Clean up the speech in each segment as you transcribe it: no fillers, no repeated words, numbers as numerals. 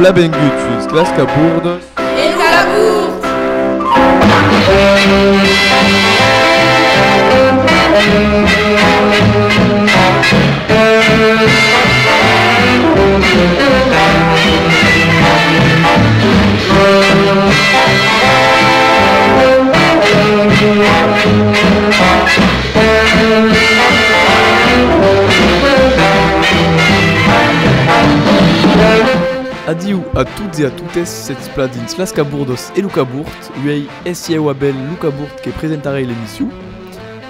Blabengut, suis Glaska Bourdes. Et la bourde. Adieu à toutes et à toutes, cette spladine Slaska Bourdos et Luca Bourt, lui essieu abel Luca Bourt qui présenterait l'émission.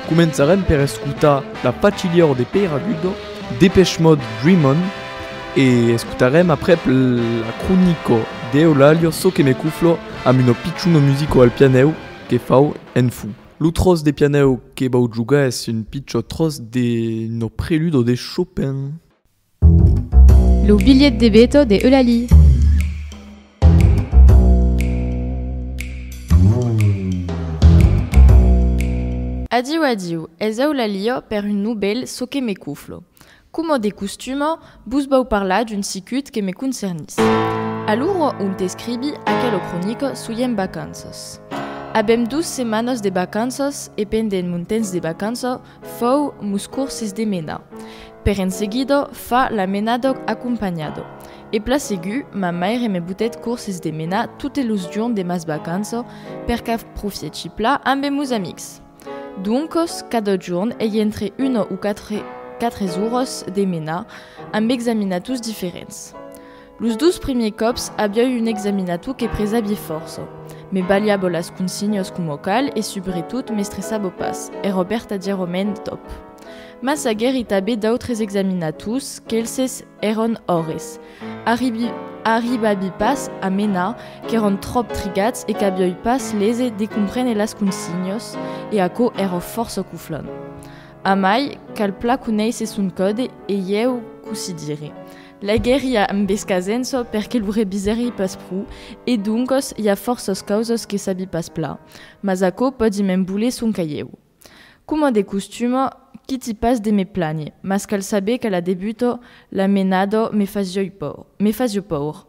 Commençarem per escutar la pachilior de Peiragudo, Dépêche Mode Dream On, et escutarem après la chronico de Eulalio so que me cuflo am uno picciuno musico al pianeo che fau en fu. L'outros de pianeo que bau juga es un piccio tros de no preludo de Chopin. Le billet de Beto de Eulalie. Adiu, ez Eulalio per une nouvelle so que me cuflo. Como de costume, bus bau parla d'une sicut que me concernis. Alluro un te scribi aquel cronico suiem vacanzas. Abem 12 semanas de vacanzas e penden muntens de vacanza fou mus curses de mena. Per en seguido fa la menado acompagnado. E placegu, ma mère me butet curses de mena toutes los dions de mas vacanza per ca profieci pla amb mus amics. Duncos, cada giorn e entre 1 ou 4 euros de mena amb examinatus diferents. Los 12 premiers cops abiau un examinatu que presabi força. Me baliabo las consignos como cal e sobretot me stressabo pas, e Roberta di Romen top. Mas aguer itabe d'autres examinatus qu'elses eron ores. Arribabi pas a mena qu'eron trop trigats e qu'abioi pas lese de comprene las consignos e aco ero força cuflon. Amai, cal pla cuneise sun code e ieu cusidire. La guerre ia ambescasenso perché l'ure bizarri pas prou, e duncos ia forços causos que sabi pas pla, mas aco podi membule sun caieu. Como de costume, qui ti pas de me planie, mas cal sabe qu'ala debuto la menado me fazio paur.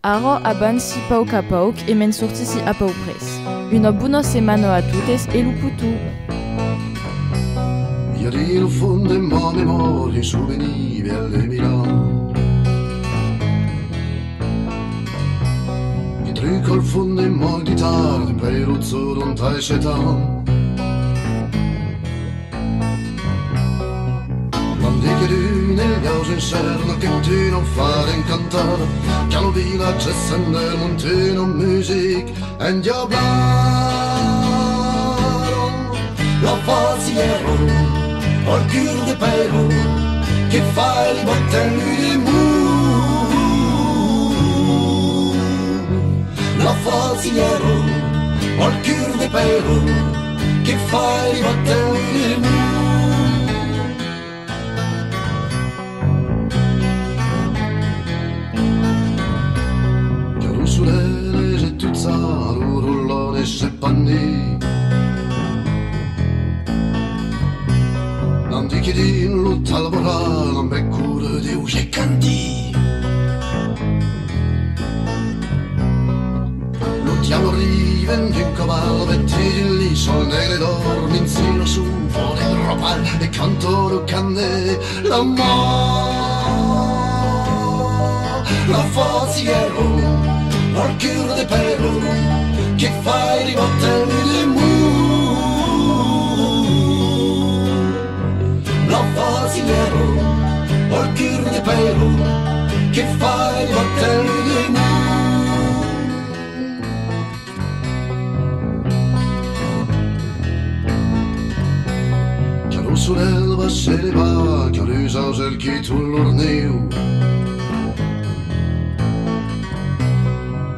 Aro abansi pauc a pauc e men sortisi a pau pres. Una buona semana a tutes e luputu. Iarino fonde ma memoria souvenir alle Milano. I tryck al fonde ma gitarr per uzzo don taiscetan. Ligger du nel viaggio in cielo che tu non fai incantare Calovina c'è sender montino music and your blood La faziero al cur de pero che fai li bottelli di mu La faziero al cur de pero che fai li bottelli di mu J'ai tout ça, roulant et j'ai panné. Non di che di lotta al vorrà, non me cura di uge canti. Lottiamo riven di un cavallo, vetti lì, sol negre dormi in sino su, fuori roba e cantoro canne. La faziero al cur de pero che fai di bottelli di mu La faziero al cur de pero che fai di bottelli di mu Chiaro sull'elba se ne va chiarusa il chito l'orneo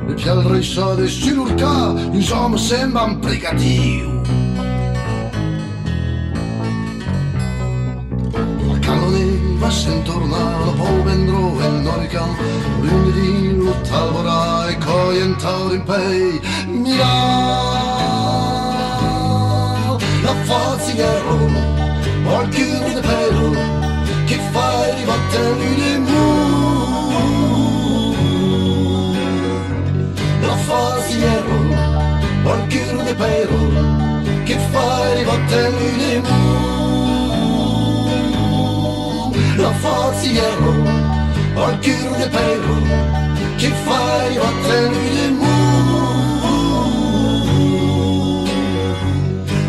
Le pial ressa de stilurca, uns hommes sembra un brigadiu. La calone va sen tornare, poi vendrò e norica, lunedì l'ottalvora e coi entauri in pei, mira. La faziero, al chiuso de pelo, che fai di battelli di mu. forziero, al chiro de pelo, che fai a tenere mu.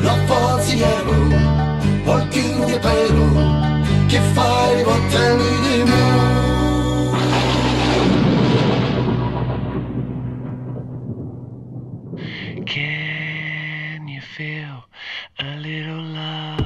La forziero, al chiro de pelo, che fai a tenere mu. Can you feel a little love?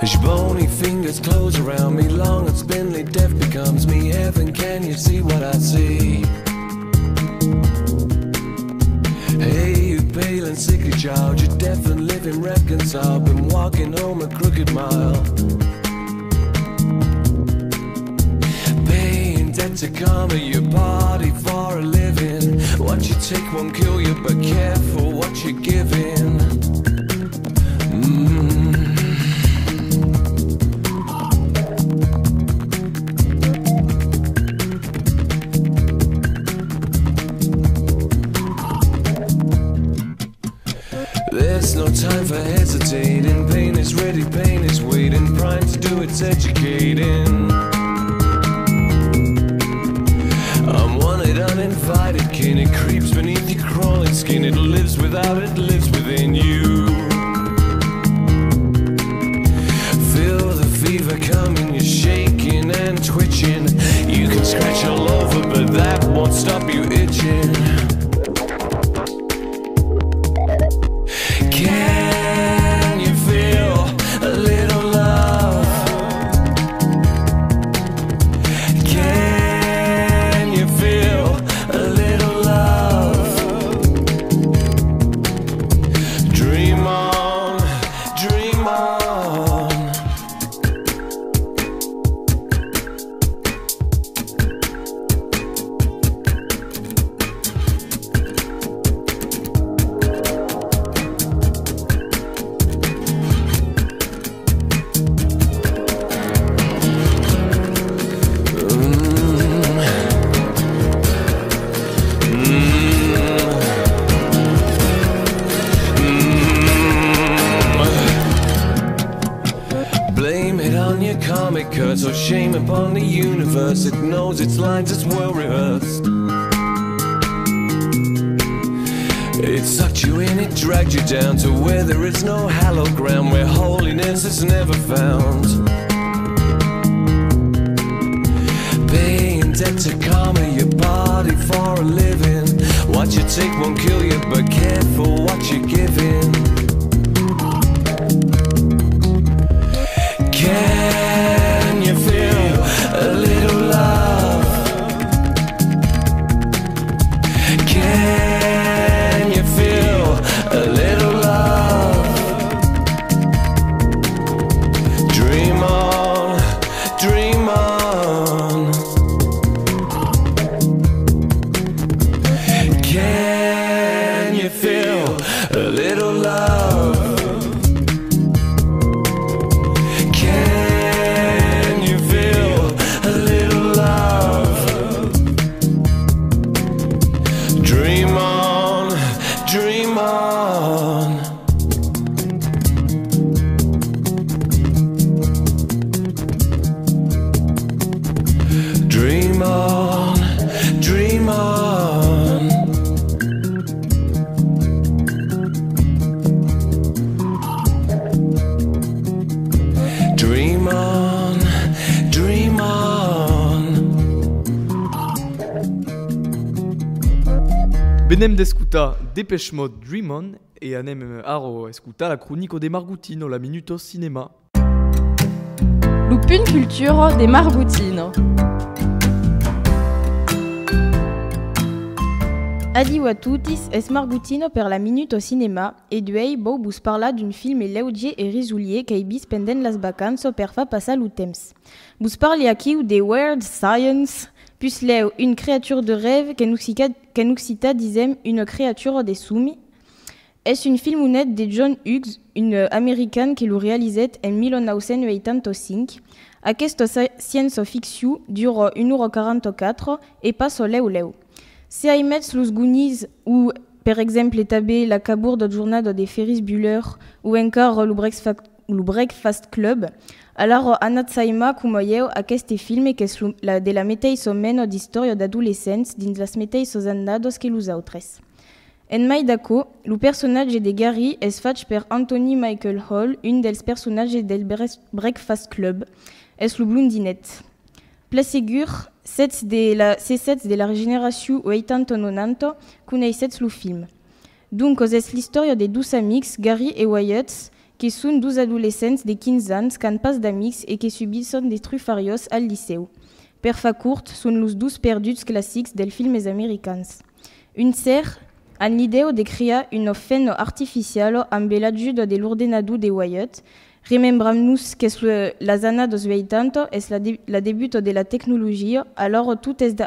As your bony fingers close around me, long and spindly, death becomes me. Heaven, can you see what I see? Hey, you pale and sickly child, you're deaf and living reconciled, been walking home a crooked mile. Paying debt to karma, your body for a living. What you take won't kill you, but careful what you're giving. There's no time for hesitating. Pain is ready, pain is waiting. Prime to do its educating. I'm wanted, uninvited kin. It creeps beneath your crawling skin. It lives without, it lives within you. Feel the fever coming, you're shaking and twitching. You can scratch all over, but that won't stop you itching. Can you feel a little love? Can you feel a little love? Dream on, dream on. Blame it on your comic cuts, or shame upon the universe. It knows its lines, it's well rehearsed. It sucked you in, it dragged you down to where there is no hallowed ground, where holiness is never found. Paying debt to karma, your body for a living. What you take won't kill you, but careful what you're giving. Can you feel a little love? Can you feel a little love? Dream on, dream on. Can you feel a little love? Can you feel a little love? Dream on, dream on. Dream on, dream on. Dream on, dream on. Benem d'escuta Dépêche Mode Dream On et anem aro escuta la chronico des Margoutino, la Minuto Cinema. Lupune culture des Margoutino. Adieu a tutis, es Margutino per la minute au cinéma, e duei bou bus parla d'un film leugier e risoulier qu'ei bis pendent las vacances per fa passar lo temps. Bus parli aquí de Weird Science, plus leu une créature de rêve qu'en occita disem une créature des soumi. Es un filmonet de John Hughes, une américaine qui le réalisait en 1985. Aquesta science-fiction dure 1h44 et passe leu leu. Si ai metz los gunis ou, per exemple, tabé la cabourde jornada de Ferris Bueller ou encore le Breakfast Club, alors anat saima kumoyeu aquest film que es de la meteiso meno d'historia d'adolescents dins las meteisos annados que los autres. En mai d'aco, le personnage de Gary es fatg per Anthony Michael Hall, un dels personatges del Breakfast Club, es lo blondinet. Pla segur, c'est de la génération 80-90 connaissent le film. Donc, c'est l'histoire de 12 amis, Gary et Wyatt, qui sont 12 adolescents de 15 ans qui n'ont pas d'amis et qui subissent des truffarios al lycée. Per fa court, sont les 12 perdus classiques des films américains. Une sœur a l'idée de créer une fin artificielle amb l'ajuda de l'ordenador de Wyatt. Remembrem-nous que la années dos 80 és la debut de la tecnologia, alors tout est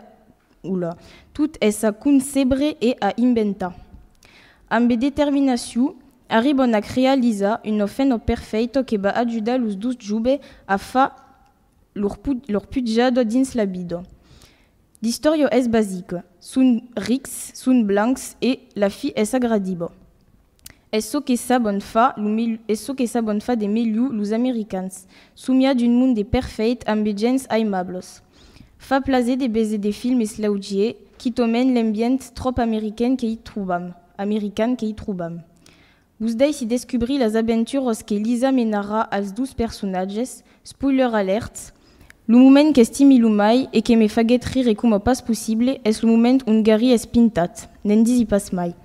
à concebre et à inventer. Amb determinació, arriben a realitzar une fin perfecta que va ajudar los 12 joves a fer leur pujada dins la vida. L'història és bàsica, són rics, són blancs et la fi és agradible. És ce que saben fa de millor los americans, somia d'un monde perfect amb gens aimables. Fa plaser de baiser des films leugiers qui tomen l'ambient trop américain que hi trobam. Vos deixi descobrir les aventures que Lisa menara als 12 personatges, spoiler alert. Le moment que estimi mai et que me faguet rire com pas possible és le moment on Gary és pintat, n'en disi pas mai.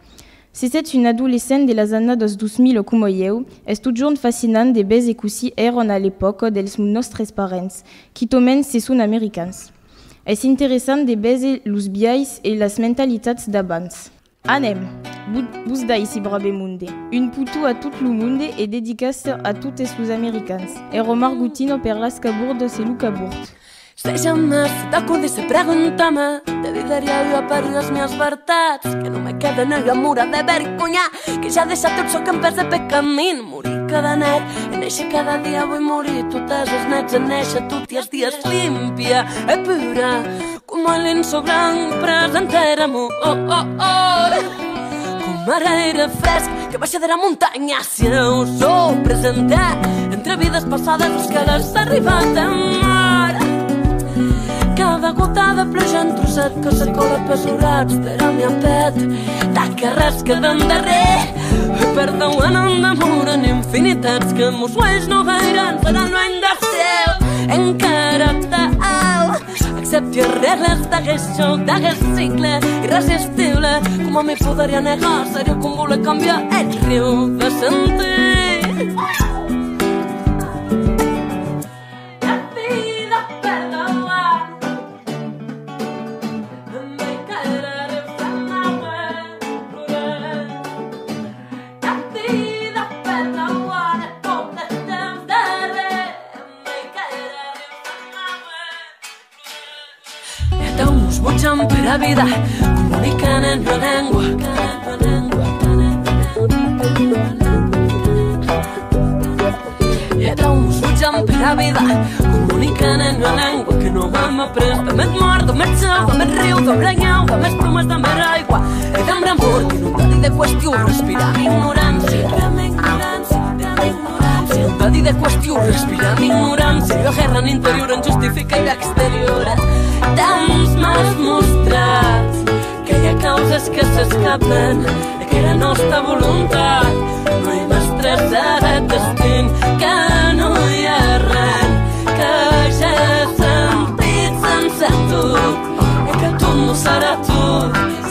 Si c'est une adolescente de las années 2000 como eu, és toujours fascinant de baiser cossi eron à l'époque dels nostres parents, qui tomen se són americans. És interessant de baiser los biais et las mentalitats d'abans. Anem, bus d'aïsi brave monde. Un putu a tout le monde et dédicace a toutes los americans. Ero Margutino per las caburdes e Lucaburt. Deixa'm si t'acudis i pregunta-me te diria jo per les meves veritats que no me queda enamorada de vergonya que ja deixa tot so que em pesa per camí morir cada net e néixer cada dia vull morir totes les nets en néixer tots els dies limpia e pura com el lienzo blanc presentera-m'ho com ara era fresc que baixa de la muntanya si us ho presentar entre vides passades els que l'has arribat a mar. Cada gota de pluja en trosset que s'acola pesurats per al meu pet que res queda en darrer perdonen en amor en infinitats que mos ulls no veiran seran l'any de seu encara tal accepti les regles d'aquest joc d'aquest cicle irresistible com a mi podria negar seria com voler canviar el riu de sentir. Per la vida comunican en la llengua i ara uns mitjan per la vida comunican en la llengua que no hem après de més mort, de més sau, de més riu, de més nyau, de més plomes, de més aigua i de més amor, d'inundadi de qüestió respirar ignorància d'inundadi de qüestió respirar ignorància la guerra en interior en justifica i l'exterior temps m'has mostrat que hi ha causes que s'escapen de que la nostra voluntat no hi m'estressa el destí que no hi ha res que ja he sentit sense tu i que tu no serà tu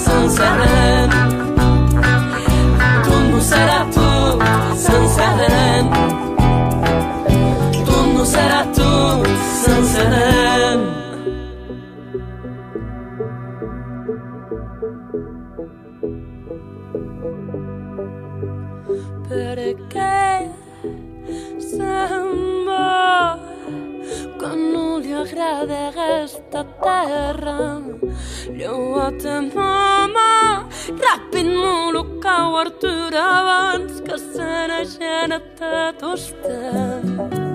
sense res tu no serà tu sense res tu no serà tu sense res. Perché sembra che non gli agrada questa terra. Gli ho a te mamma, rapid molo cau Artur abans que se n'hagena tot vostè.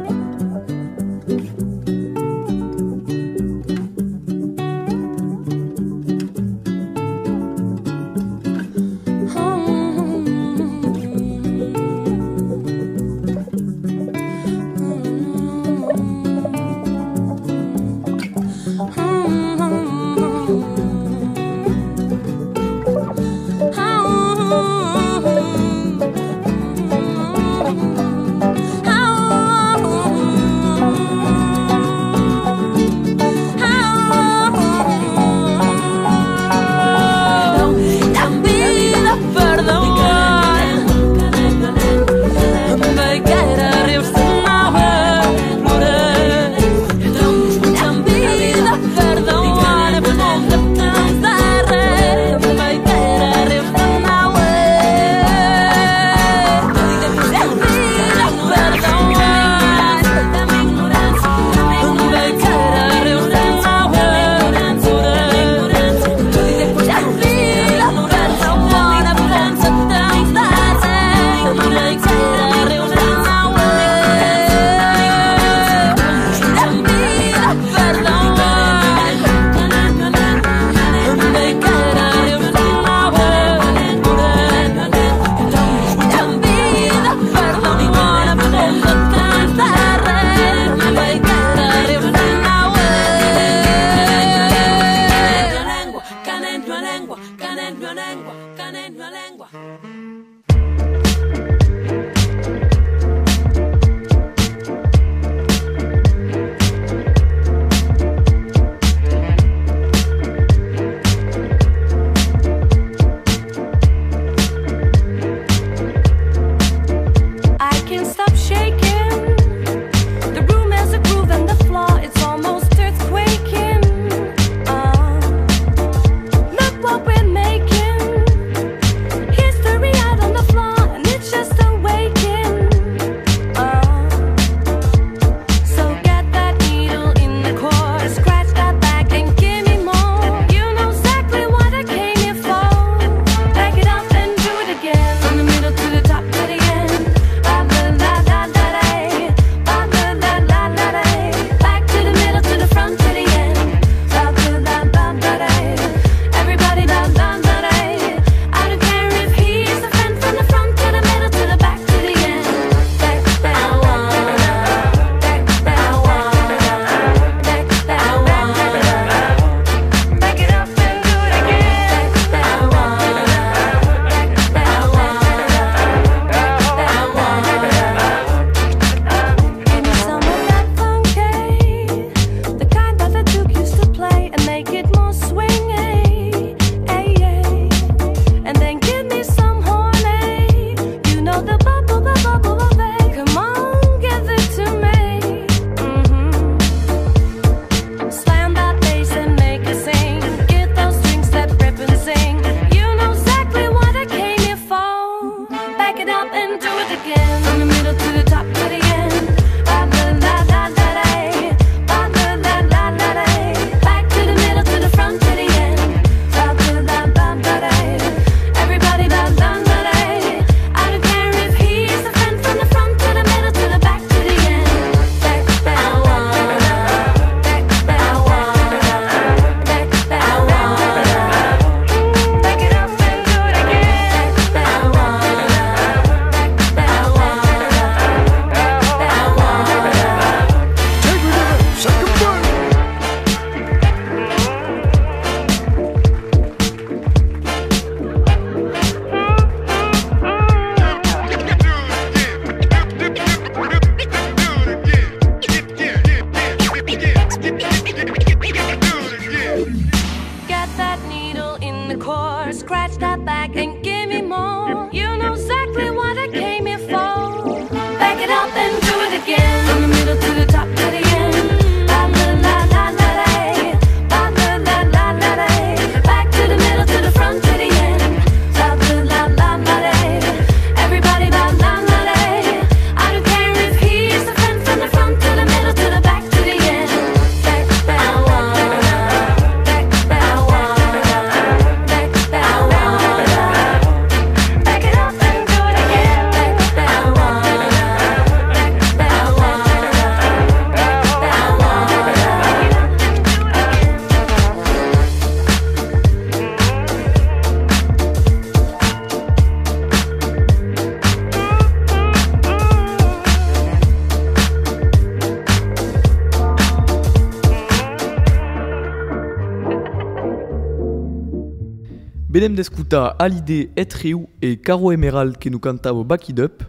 Benem d'escutar Halide, Etriu et Caro Emerald que nous cantavo Back It Up,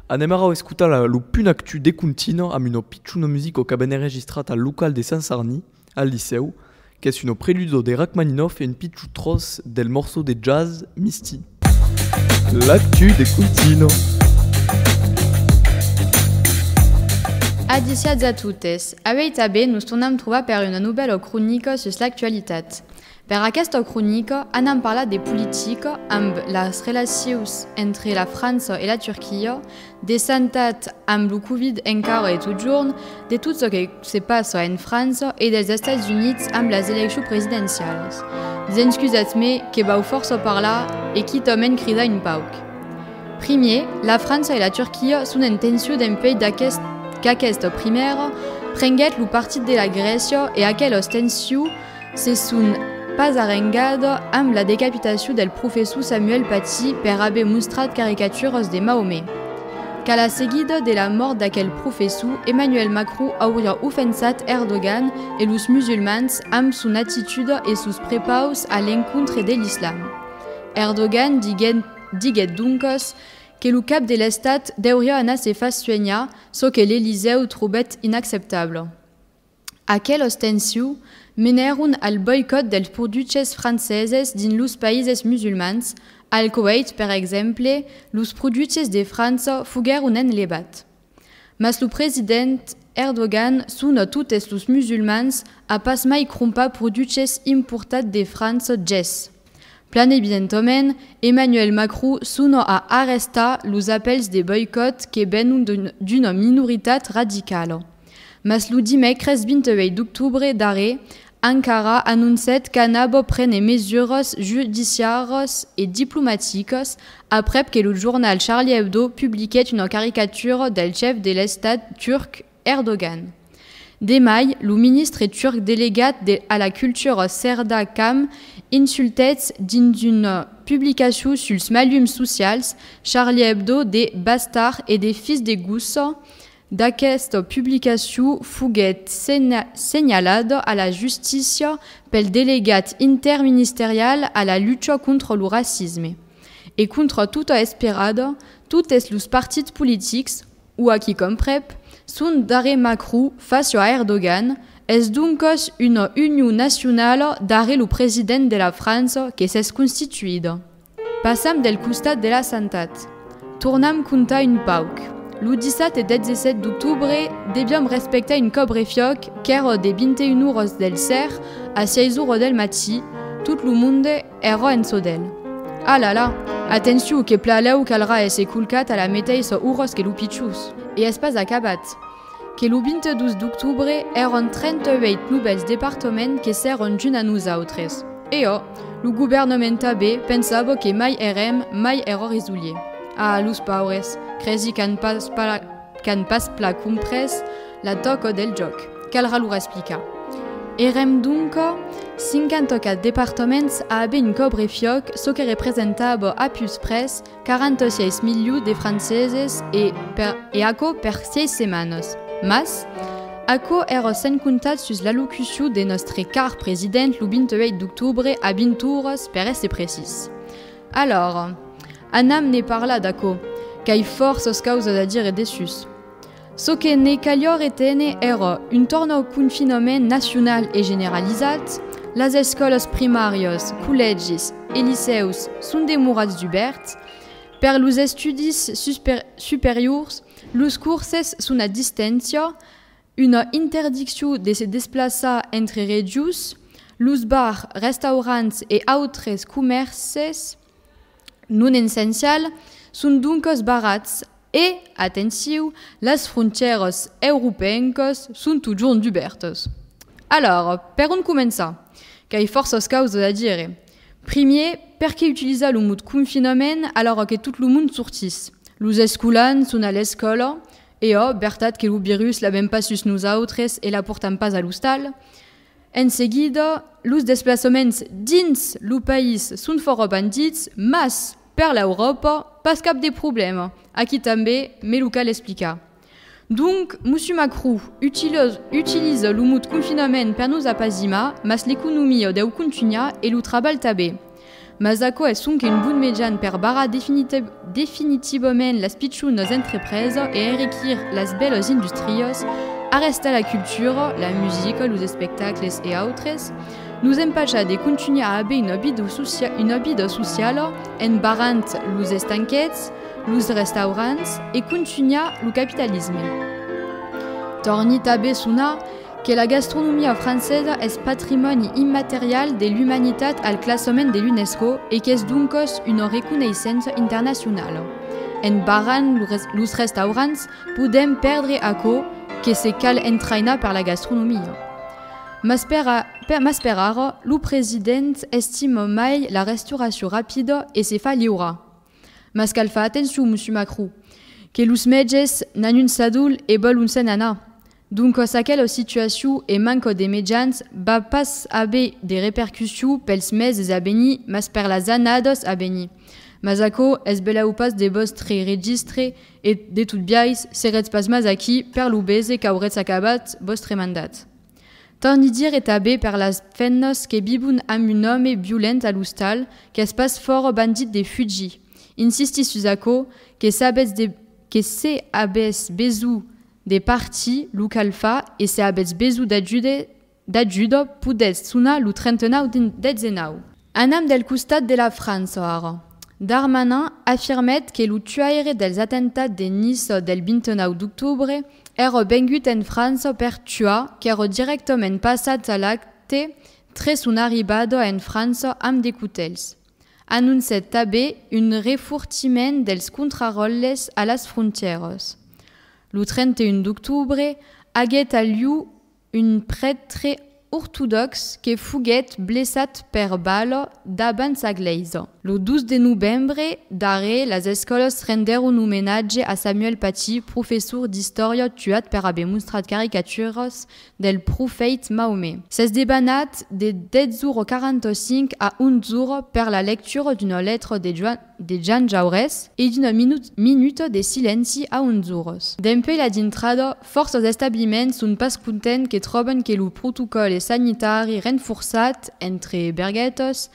anem ara escutar lo pun actu de Cuntino am uno pitchuno musico che ben registrat al local de Saint-Sarni, al liceu, che è uno preludio de Rachmaninoff e un pitchu tros del morceau de jazz Misty. L'actu de Cuntino. Adiciats a tutes. Aveit abe nos tornam trobar per una nouvelle cronica sus l'actualitat. Per aquesta cronica anam parlat de politica amb las relacions entre la França e la Turquia, de santat amb lo Covid encara e tot jorn, de tot ce que se passa en França e dels Estats Units amb les eleccions presidencials. Desexcusatz-me que vau força parlar e qui tomen crida un pauc. Primer, la França e la Turquia són en tensió d'empei qu'aquesta primera prenguet lo partit de la Grècia e aquelas tensió se són pas arrengada amb la decapitació del professor Samuel Paty per haver mostrat caricatures de Mahomet. Qu'à la seguida de la mort d'aquel professor, Emmanuel Macron hauria ofensat Erdogan e los musulmans amb son attitude e sus prepaus a l'encontre de l'islam. Erdogan diguet doncos que lo cap de l'estat deuria anar se fas sueñar, so que l'Eliseu trobet inacceptable. Aquelas tensió meneron al boicot dels productes franceses din los països musulmans. Al Kuwait, per exemple, los productes de França fugueron enlevat. Mas lo president Erdogan suna totes los musulmans a pas mai crompa productes importats de França ges. Plan evidentement, Emmanuel Macron suna a arrestar los appels de boicot que venen d'una minoritat radicala. Mas lo dimecres 28 d'octubre darrer, Ankara anunciat qu'anava prene mesures judiciaires et diplomatiques après que le journal Charlie Hebdo publiquait une caricature del chef de l'État turc Erdogan. Demai, le ministre turc délégat à la culture Serda Kam insultait dins une publication sur les malums socials Charlie Hebdo des bastards et des fils de gosses. D'aquesta publicació foguet senyalada a la justícia pel delegat interministerial a la lluita contra el racisme. E contra tota esperada, tots els partits polítics, o aquí com prep, són darrer Macron face a Erdogan, és donc una unió nacional darrer el president de la França que s'és constituïda. Passam del costat de la santat. Tornam contar un pauc. Le 17 et 17 d'octubre devíem respectar un cobre-fioc qu'era de 21 hores del cer a 6 hores del matí, tot le monde era en sodel. Ah là là, atenció que plaleu calra ese culcat a la mateixa hores que lo pitjus. E és pas acabat. Que le 22 d'octubre eren 38 nouvelles departaments que seren junt a nosaltres. E le gouvernement també pensava que mai era resollier. Ah, los paures, cresi qu'han pas pla compres la toca del joc. Calra lo explicar. Érem donc 54 departaments a haver un cobre-fioc, so que representava a plus pres 46 milions de franceses e aco per 6 setmanes. Mas, aco era sen comptat sus l'alocució de nostre car president le 28 d'octubre a 20 hores per ser precis. Alors, anam ne parla d'aco, qu'ai forces causes a dire dessus. So que ne calior etene era un torno confinament nacional e generalitzat, les escoles primàries, col·legis e liceus són demorats d'obert, per los estudis superiors, los curses són a distància, una interdicció de se desplaçar entre regions, los bars, restaurants e altres comerces non essencials són donc barats e, atenció, les fronteres europeenques són toujours obertes. Alors, per on començar? Qu'hi forces causes a dire. Primer, per què utilitzar el mot confinament alors que tot el món sortís? Los escolans són a l'escola, e veritat que el virus l'avem pas sus nosaltres e la portam pas a l'hostal. En seguida, los desplaçaments dins el país són fora bandits, mas per l'Europa pas cap de problème. Aquí també me lo cal explicar. Donc, Monsieur Macron utilise le mot confinament per nos apazimar, mas l'economia deu continuar e lo treball també. Masako es un bon median per barra definitivament las pitchunes entreprises e enriquir las belos industrios, arrestar la culture, la musique, los spectacles e autres, nous empêcha de continuer a haver une vida sociale en barrant los estanquets, los restaurants e continuar le capitalisme. Torni també sonar que la gastronomia francesa és patrimoni immaterial de l'humanitat al classement de l'UNESCO et que és donc una reconnaissance internacional. En barrant los restaurants podem perdre aquò que se cal entrainar per la gastronomia. M'esperar, lo president estima mai la restauració ràpida e se fa lliure. Mas cal fa atenció, monsieur Macron, que los metges n'han un sadul e vol un senana. Donc, aquella situació e manco de mitjans va pas haver de repercussions pels mesos a venir, mas per les anades a venir. Mas aquò es belau pas de vostre registre e de tot biais seretz pas mas aquí per lo bese qu'auretz acabat vostre mandat. Torni dir e també per les fennes que vivun amb un home violent a l'hostal que es pas fort bandit de fugir. Insisti sus aquò que se abes besu de parti local fa e se abes besu d'ajuda podetz sonar lo 39 d'Etzenau. Anam del costat de la França ara. Darmanin afirmet que lo tuaire dels atemptats de Nice del 29 d'octubre era vengut en França per tuar, qu'era directament passat a l'acte tres un arribado en França amb de cutels. Anunciat també un refortiment dels contrarolles a les fronteres. Le 31 d'octubre haguet a lieu un prêtre ortodoxe que fuguet blessat per bala davant sa gleisa. Le 12 de novembre, d'are, les escoles renderon homenatge a Samuel Paty, professor d'història tuat per haver mostrat caricatures del profet Mahomet. S'es debanat de 10h45 a 11h per la lectura d'una letra de Jean Jaurès e d'una minute de silenci a 11h. Dempe la dintrada, forces establiments són pas contents que troben que lo protocol sanitari renforçat entre berguetos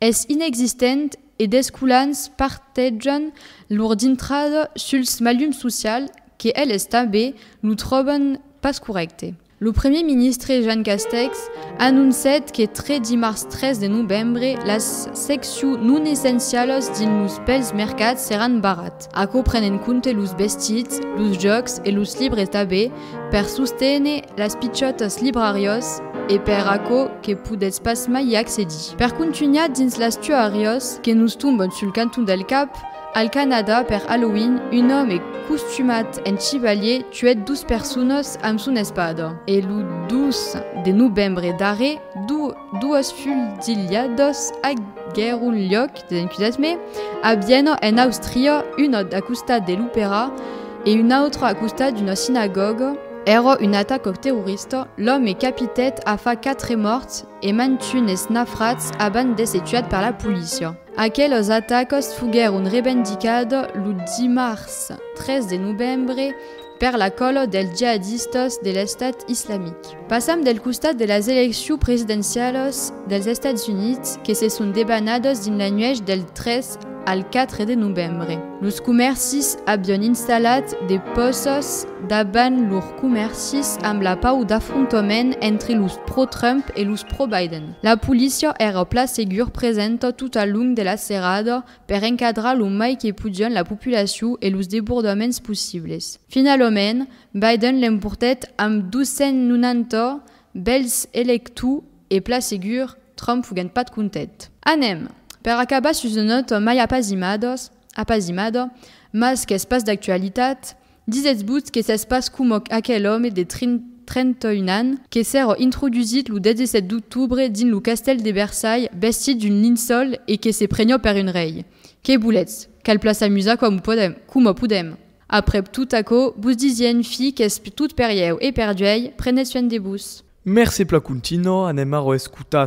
és inexistent e desculants partegen lor dintrada suls malums social que elles també lo troben pas correcte. Le premier ministre Jean Castex anunciat que dimarts 3 de novembre les seccions non essencials dins los pels mercats seran barat. Aquò pren en compte los vestits, los jocs e los llibres també per sostenir les pitjotes librarios e per aquò que podetz pas mai accedir. Per continuar dins les tuàries que nos tomben sul cantó del cap, al Canada, per Halloween, un home costumat en chevalier tuet 2 persones amb son espada. E lo 12 de novembre d'are, dues fulgillades hagueron lloc, desencudat-me, a Viena, en Àustria, una a costat de l'òpera e una altra a costat d'una sinagoga. Era un atac terrorista, l'home capitet a fa 4 morts e mantunes nafrats abans de ser tuat per la policia. Aquells atacs fugueron reivindicats lo dimarts 3 de novembre per la cola dels jihadistes de l'estat islamic. Passam del costat de les eleccions presidencials dels Estats Units que se són debanades dins la nuit del 3 al 4 de novembre. Los comercis havien instal·lat de postes davant lors comercis amb la pau d'afrontament entre los pro-Trump e los pro-Biden. La policia era pla segur presenta tot al long de la serrada per encadrar lo mai que podien la populació e los debordaments possibles. Finalment, Biden l'emportet amb 290 bels electus e pla segur Trump fuguen pat content. Anem! Per acabar sus una nota mai apazimada, mas que es pas d'actualitat, dizets-vos que s'es pas com aquel home de 31 ans que s'era introdusit lo 17 d'octubre dins lo castell de Versailles vestit d'un linsol e que se prenyo per un rei. Que boulets, cal pla s'amusa com podem. Après tout aquò, vos dizien fi qu'es tout perieu e perduei, prenez soin de vos. Merci pla contino, anem a escutar.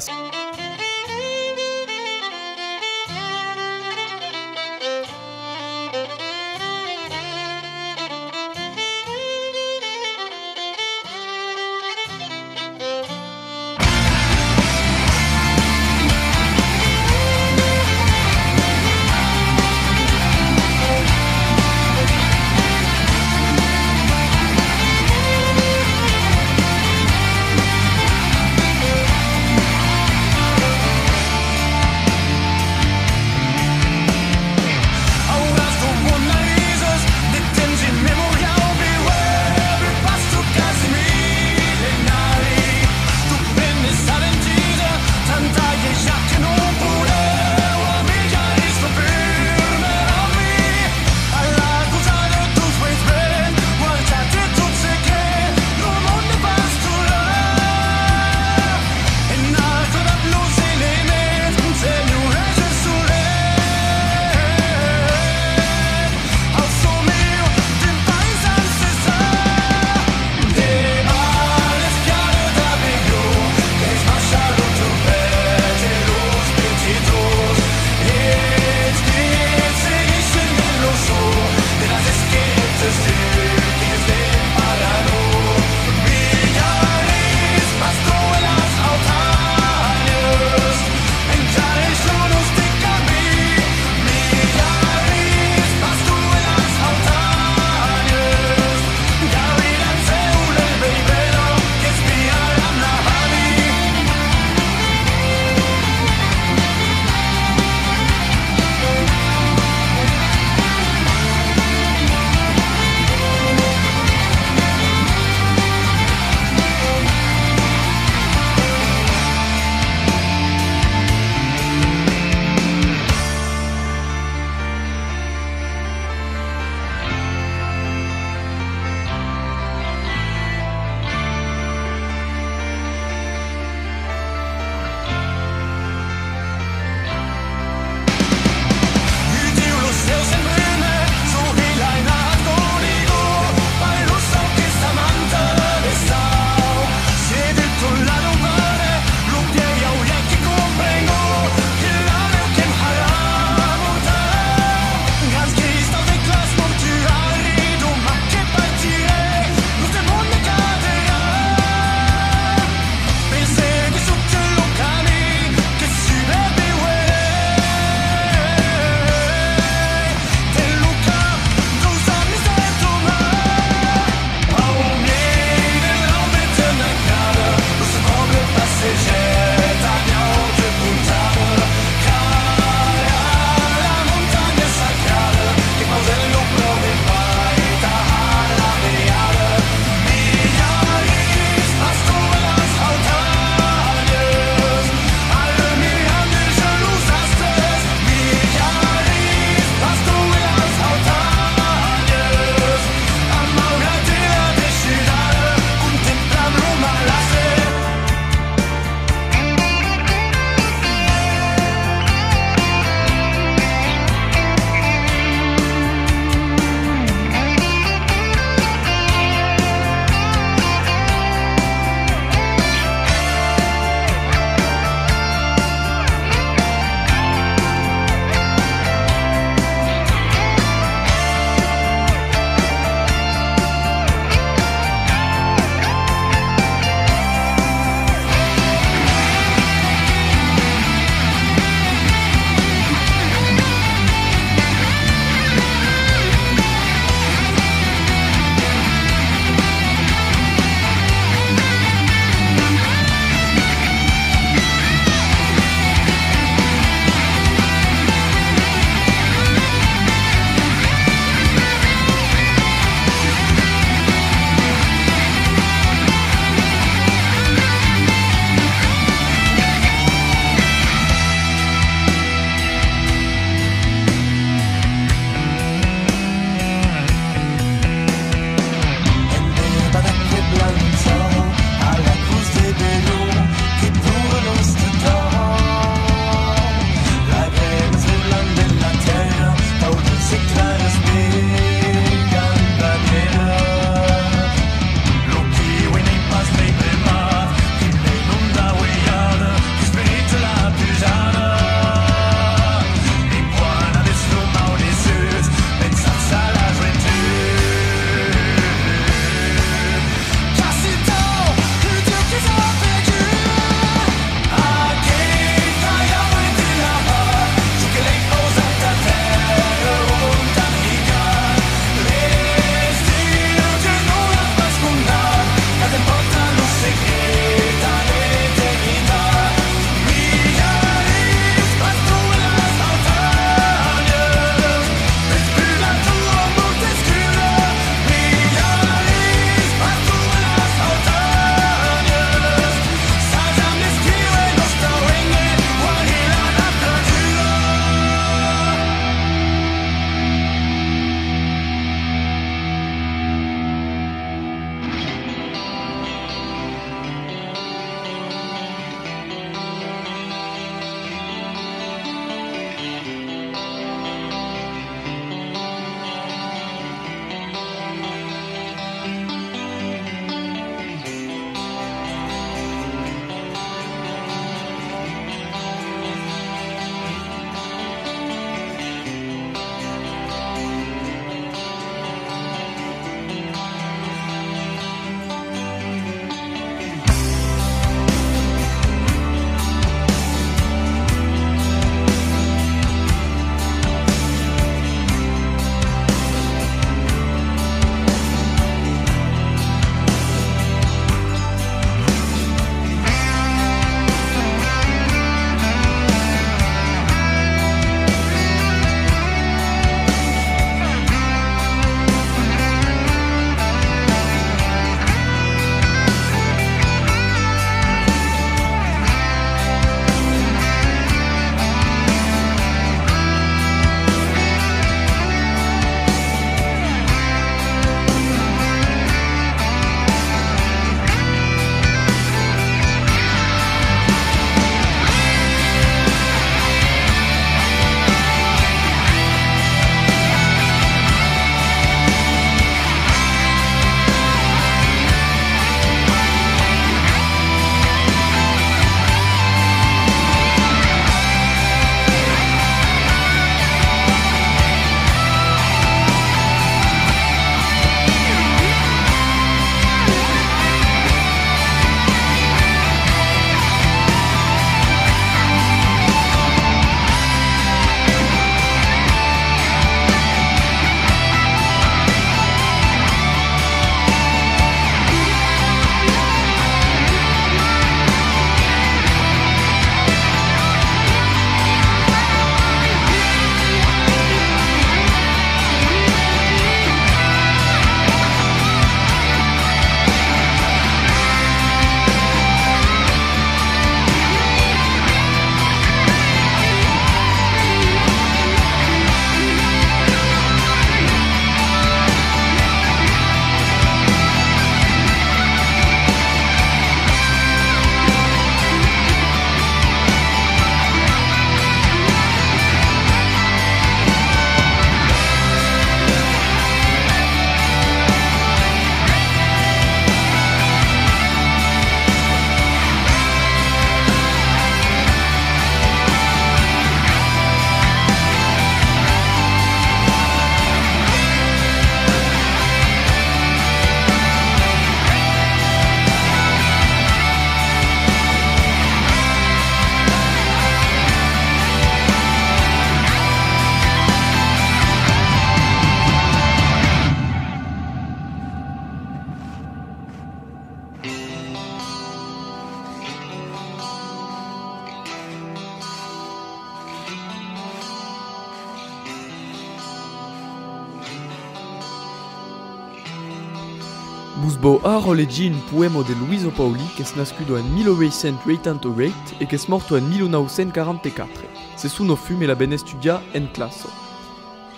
Busbo ha leggi un poema de Luiso Paoli che è nascuto en 1888 e che è morto en 1944. Se suno fume la ben estudia en classo.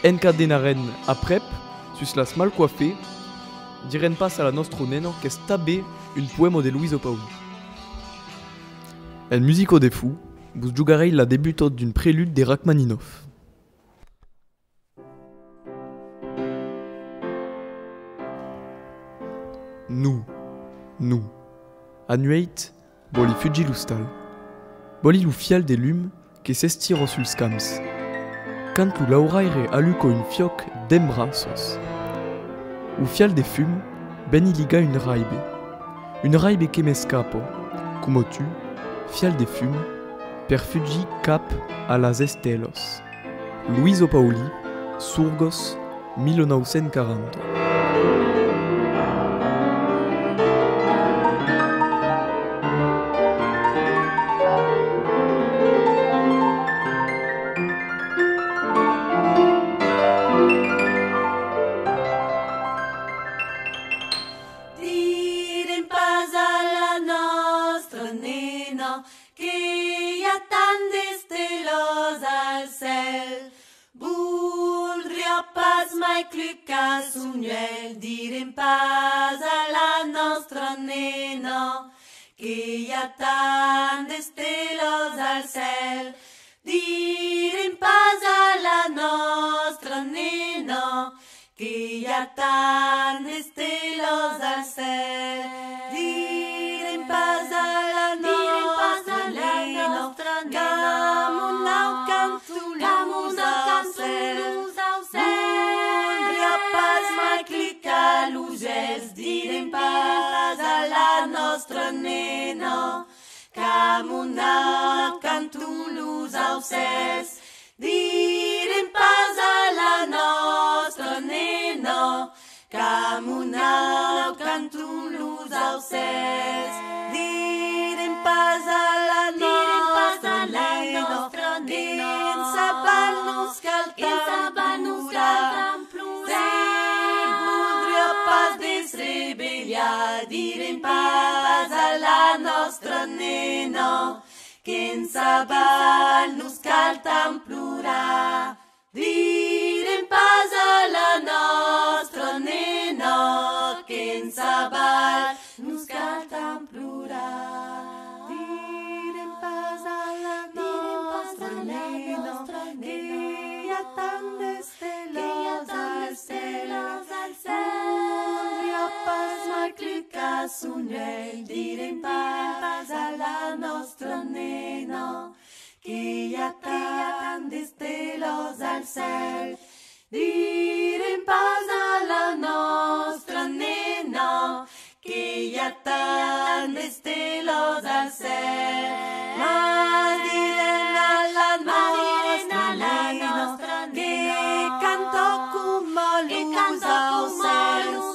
Encadenaren a prep, sus las mal coiffé, diren pas a la nostro neno che stabé un poema de Luiso Paoli. En musico de fou, bus giugarei la debutot d'une prélude de Rachmaninov. Nu. Annueit, boli fuggi lustal. Boli lu fial de lum che s'estiro sul scams. Quand lu lauraire aluco un fioc d'embrazos. U fial de fum, ben liga une raibe che m'escapo. Como tu, fial de fum, per fuggi cap a las estelos. Luiso Paoli, Surgos, 1940. Direm pas a la nostra nena che hi ha tant d'estelos al cel. Direm pas a la nostra nena che hi ha tant d'estelos al cel. Direm pas a la nostra nena que amunt au canto l'amos al cel. Lugels, direm pas a la nostra nena que amunt au canto los aucels. Direm pas a la nostra nena que amunt au canto los aucels. Direm pas a la nostra nena que en sa bal nos caltam direm pas a la nostra nena que en sa bal nos cal tant plorar. Direm pas a la nostra nena que en sa bal nos cal tant plorar. Direm pas a la nostra nena que hi ha tant d'estelos al cel. Clica sunyell, direm pas a la nostra nena que hi ha tant d'estelos al cel. Direm pas a la nostra nena que hi ha tant d'estelos al cel. Mas direm a la nostra nena que canto com los aucels.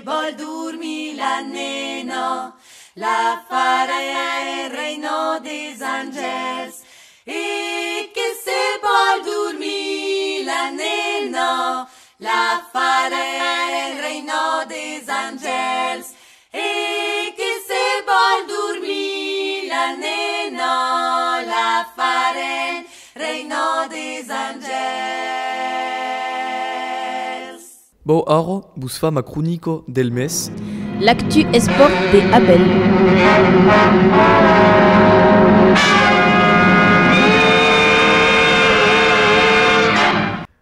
Vol dormir la nena, la farà il reino des angels. E che se vol dormir la nena, la farà il reino des angels. E che se vol dormir la nena, la farà il reino des angels. Bo aro, bus fa ma cronico del mes. L'actu esport de Abel.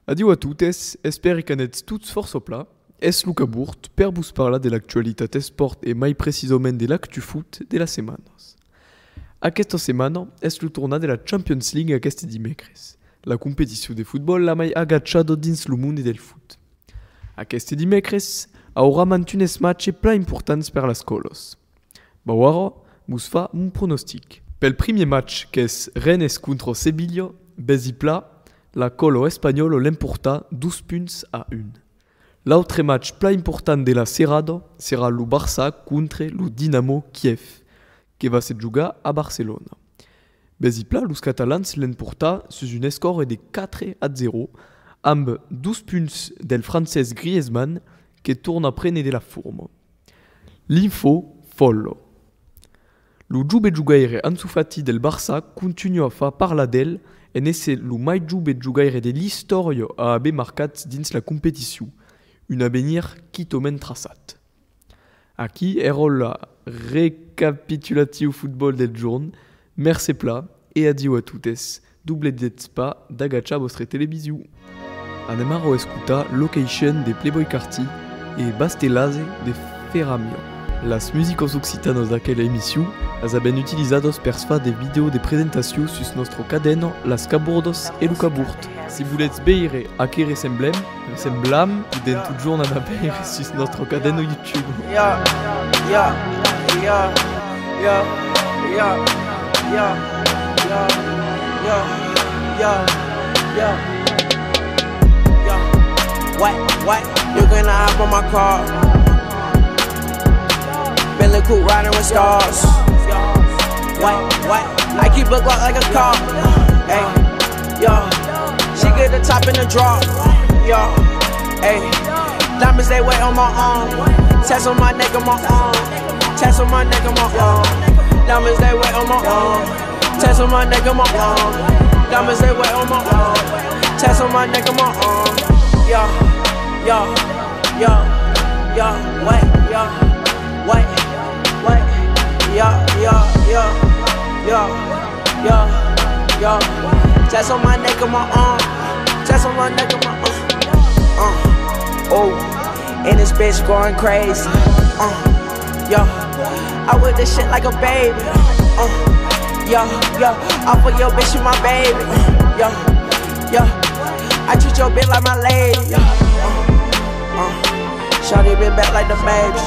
Adieu a toutes, esperi qu'anets tuts força pla. Es Luca Burt, per bus parla de l'actualitat esport e mai precisament de l'actu foot de la semanas. Aquesta setmana es lo tornat de la Champions League aquest dimecres. La competició de futbol la mai agachado dins lo monde del foot. Aquest dimecres haurà mantunes matches pla importants per las colos. Bauara bus fa un pronostic. Pel primer match qu'es Rennes contra Sevilla, besi pla, la colo espanyol l'emporta 2 punts a 1. L'autre match pla important de la serrada serà lo Barça contra lo Dinamo Kiev, que va se jugar a Barcelona. Besi pla, los catalans l'emporta sus un score de 4-0 amb 12 punts del francès Griezmann che torna a prendere la forma. L'info follo. Lo giube giugaire Ansu Fati del Barça continua a fa parla d'el e nesse lo mai giube giugaire dell'historia a aver marcat dins la competizione, un avenir qui tomen traçat. Aquí ero la recapitulatiu football del giorn, merci pla e adieu a tuttes, dobledetz pa d'agaccia vostre televisiu. Anem a escutar Location de Playboy Carty e Bastelase de Ferramio. Las músicos occitanos d'aquella émission las haben utilizados per fa de vidéos de presentació sus nostro cadeno Las Caburdos e Lucaburt. Si voulez beire a que resemblam, puden tout jour n'an a beire sus nostro cadeno YouTube. Yeah, yeah, yeah, yeah, yeah, yeah, yeah, yeah, yeah, yeah, yeah. What? You gonna hop on my car? Bentley coupe riding with stars. What? I keep a Glock like a car. Hey, yo. She get the top in the draw. Yo, hey. Diamonds they wait on my arm. Tats on my neck and my arm. Tats on my neck and my arm. Diamonds they wait on my arm. Tats on my neck and my arm. Diamonds they wait on my arm. Tats on my neck and my arm. Yo, wait, wait. Yo, tats on my neck and my arm. Tats on my neck and my arm. Oh, and this bitch going crazy. Yo, I whip this shit like a baby. Yo, I fuck your bitch, you my baby. Yo, I treat your bitch like my lady. Shawty been back like the babies.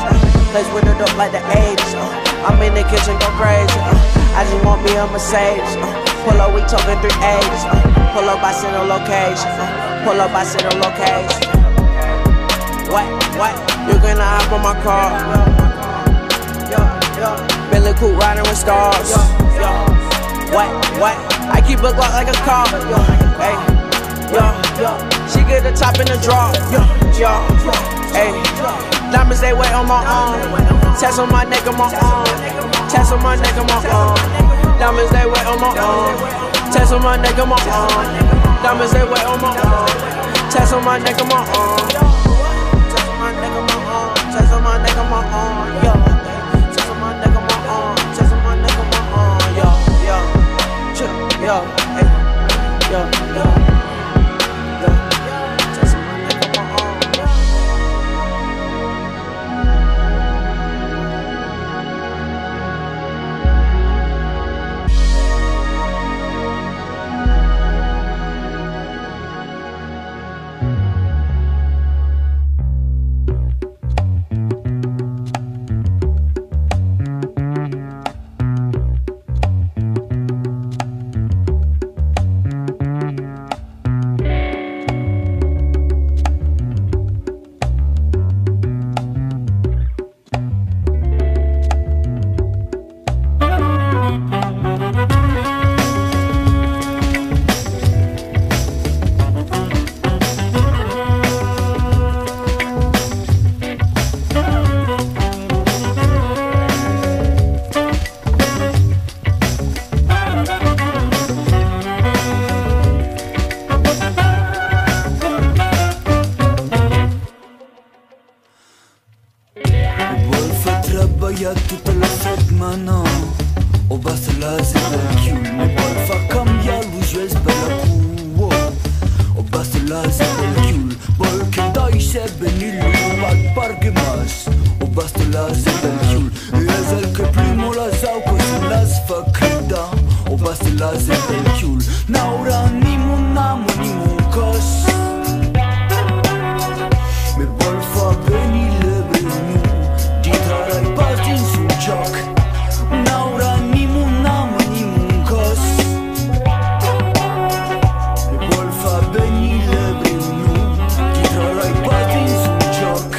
Place with the dope like the 80s. I'm in the kitchen, go crazy. I just want me a Mercedes. Pull up, we talking 380s. Pull up, I send a location. Pull up, I send a location. What? You gonna hop on my car? Bentley coupe riding with stars. What? I keep a Glock like a car. Hey, yo. She get the top in the draw. Hey, diamonds they wait on my arm. Tats on my neck and my arm. Tats on my neck and my arm. Diamonds they wait on my arm. Tats on my neck and my arm. Diamonds they wait on my arm. Tats on my neck and my arm. Tats on my neck and my arm. Tats on my neck and my arm. Yo, tats on my neck and my arm. Tats on my neck and my arm. Yo, hey, yo. Tutta la setmana o basta la zebra ne vol fa canviar l'usuels per la cua o basta la zebra vol che dai se venir al parque mas o basta la zebra e es el que primo las aucos las fa crida o basta la zebra naura ni mun amo ni mun cos me vol fa venir le brenu di trarre il parti in su gioc naura ni mun amo ni mun cos me vol fa venir le brenu di trarre il parti in su gioc.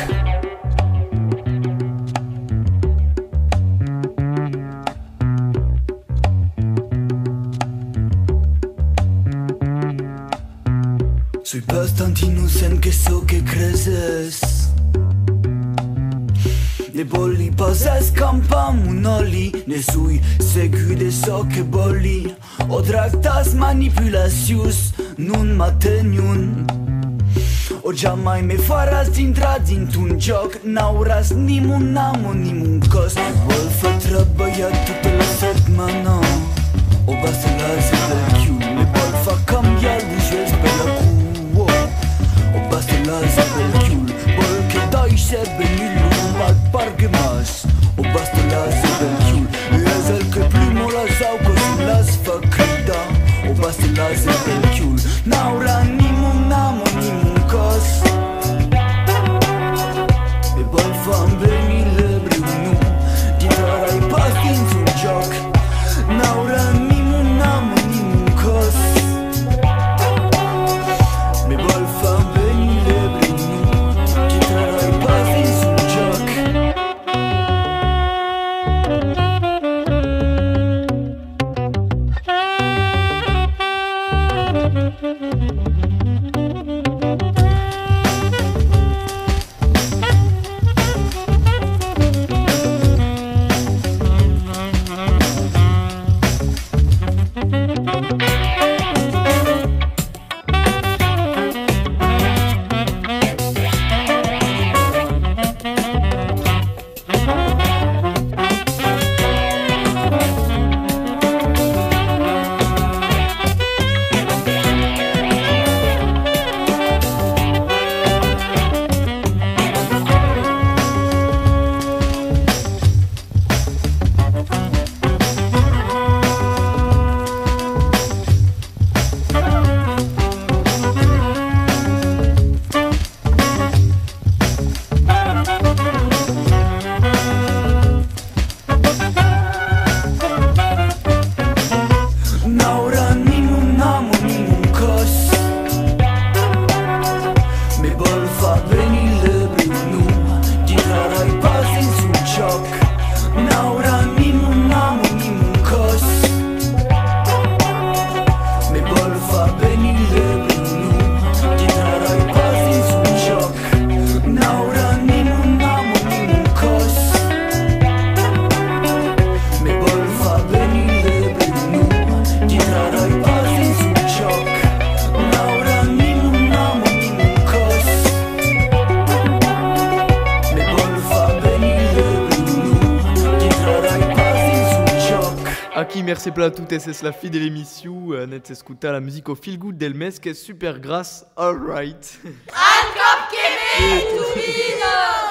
Soy bastante inocente que so que creces. Ne boli pasesc campam un oli. Ne sui segu de so que boli. O tractas manipulasius nun mateniun. O jamais me faras dintra dintr-un joc. N'auras nimun amo, nimun cos. Vol fa treballar tota la setmana. O va să lase del chiul. Me vol fa canviar ușez pe la cu. O va să lase del chiul. Vol che dai se benillu mal parque mas. O va să lase del chiul. Es el que primo la sau că si las fa crida. O va să lase del chiul. N'aura nimun amo, nimun cos. E vol fa venile briunu. Dintre-ai pas dintr-un joc. N'aura nimun amo, nimun cos. Me vol fa venile briunu. Dintre-ai pas dintr-un joc. Aki, merci plein à toutes, c'est la fille de l'émission. Net s'escuta la musique au feel good del mes, qui est super grasse. Alright. Al cop que me, tu vino!